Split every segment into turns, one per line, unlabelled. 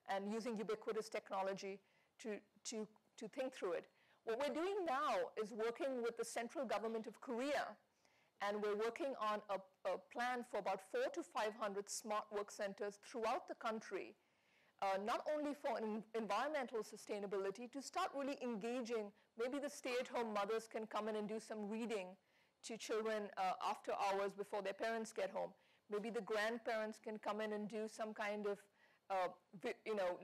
and using ubiquitous technology to think through it. What we're doing now is working with the central government of Korea, and we're working on a plan for about 400 to 500 smart work centers throughout the country, not only for environmental sustainability, to start really engaging. Maybe the stay-at-home mothers can come in and do some reading to children after hours before their parents get home. Maybe the grandparents can come in and do some kind of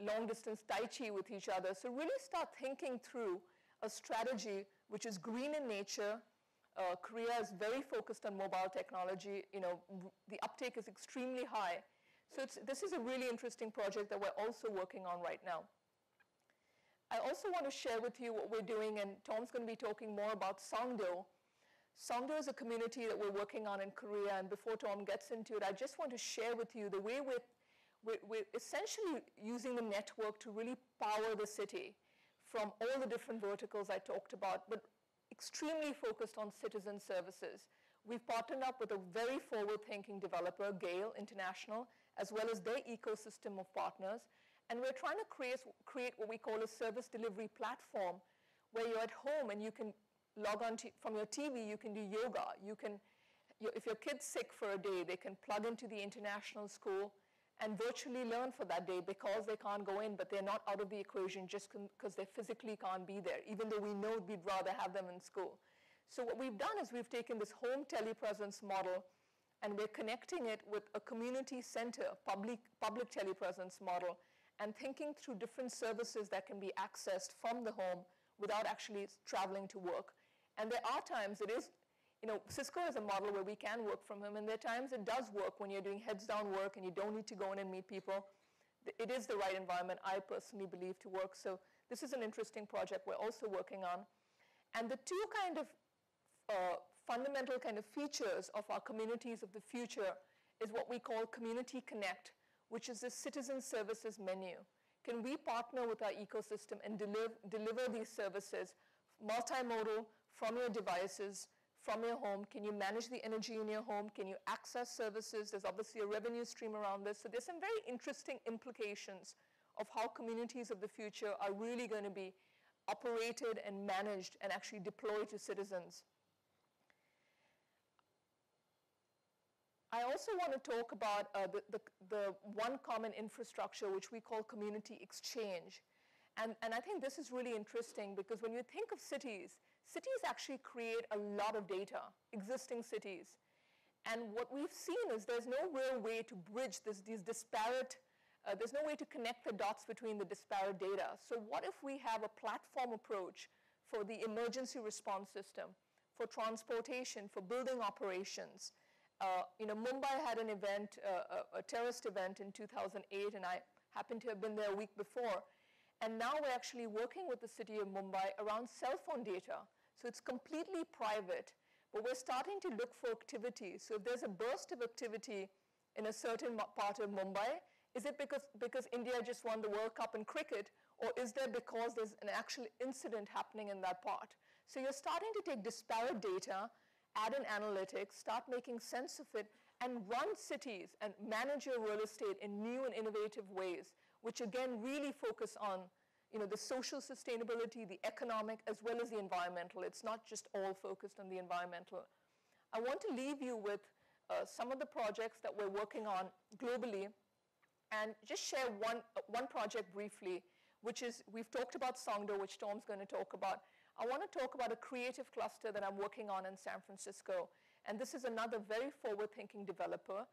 long-distance Tai Chi with each other. So really start thinking through a strategy which is green in nature. Korea is very focused on mobile technology. The uptake is extremely high. So this is a really interesting project that we're also working on right now. I also want to share with you what we're doing, and Tom's going to be talking more about Songdo. Songdo is a community that we're working on in Korea, and before Tom gets into it, I just want to share with you the way we're essentially using the network to really power the city from all the different verticals I talked about, but extremely focused on citizen services. We've partnered up with a very forward-thinking developer, Gale International, as well as their ecosystem of partners. And we're trying to create what we call a service delivery platform, where you're at home and you can log on from your TV, you can do yoga. If your kid's sick for a day, they can plug into the international school and virtually learn for that day because they can't go in, but they're not out of the equation just because they physically can't be there, even though we know we'd rather have them in school. So what we've done is we've taken this home telepresence model and we're connecting it with a community center, public telepresence model, and thinking through different services that can be accessed from the home without actually traveling to work. And there are times it is, Cisco is a model where we can work from home, and there are times it does work when you're doing heads down work and you don't need to go in and meet people. It is the right environment, I personally believe, to work. So this is an interesting project we're also working on. And the two kind of fundamental kind of features of our communities of the future is what we call Community Connect, which is the citizen services menu. Can we partner with our ecosystem and deliver these services multimodal from your devices, from your home? Can you manage the energy in your home? Can you access services? There's obviously a revenue stream around this. So there's some very interesting implications of how communities of the future are really going to be operated and managed and actually deployed to citizens. I also want to talk about the one common infrastructure, which we call community exchange. And I think this is really interesting because when you think of cities, cities actually create a lot of data, existing cities. And what we've seen is there's no real way to bridge these disparate, there's no way to connect the dots between the disparate data. So what if we have a platform approach for the emergency response system, for transportation, for building operations? Mumbai had an event, a terrorist event in 2008, and I happened to have been there a week before. And now we're actually working with the city of Mumbai around cell phone data. So it's completely private, but we're starting to look for activity. So if there's a burst of activity in a certain part of Mumbai, is it because India just won the World Cup in cricket, or is there because there's an actual incident happening in that part? So you're starting to take disparate data, add in analytics, start making sense of it, and run cities and manage your real estate in new and innovative ways, which again really focus on the social sustainability, the economic, as well as the environmental. It's not just all focused on the environmental. I want to leave you with some of the projects that we're working on globally and just share one project briefly, which is, we've talked about Songdo, which Tom's going to talk about. I want to talk about a creative cluster that I'm working on in San Francisco. And this is another very forward-thinking developer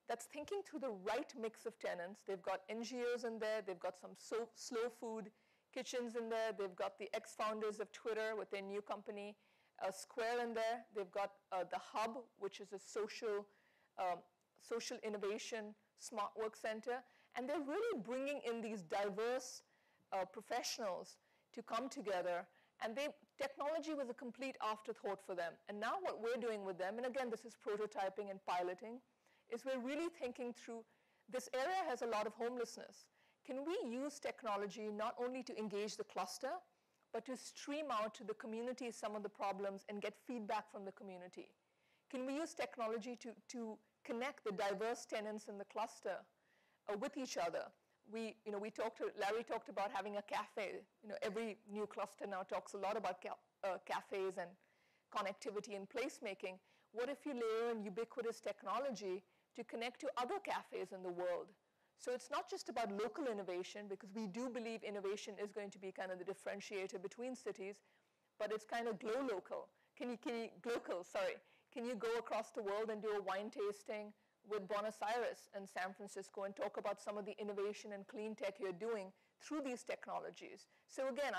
that's thinking through the right mix of tenants. They've got NGOs in there. They've got some slow food kitchens in there. They've got the ex-founders of Twitter with their new company, Square, in there. They've got the Hub, which is a social innovation smart work center. And they're really bringing in these diverse professionals to come together. And technology was a complete afterthought for them. And now what we're doing with them, and again, this is prototyping and piloting, is we're really thinking through, this area has a lot of homelessness. Can we use technology not only to engage the cluster, but to stream out to the community some of the problems and get feedback from the community? Can we use technology to connect the diverse tenants in the cluster with each other? Larry talked about having a cafe. Every new cluster now talks a lot about cafes and connectivity and placemaking. What if you layer in ubiquitous technology to connect to other cafes in the world? So it's not just about local innovation, because we do believe innovation is going to be kind of the differentiator between cities, but it's kind of glocal. Can you go across the world and do a wine tasting with Buenos Aires and San Francisco and talk about some of the innovation and clean tech you're doing through these technologies? So again,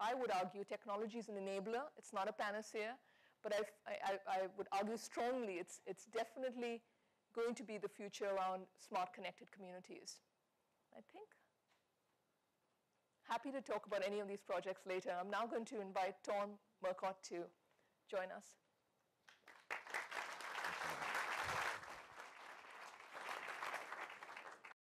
I would argue technology is an enabler. It's not a panacea, but I would argue strongly it's definitely going to be the future around smart connected communities. I think. Happy to talk about any of these projects later. I'm now going to invite Tom Murcott to join us.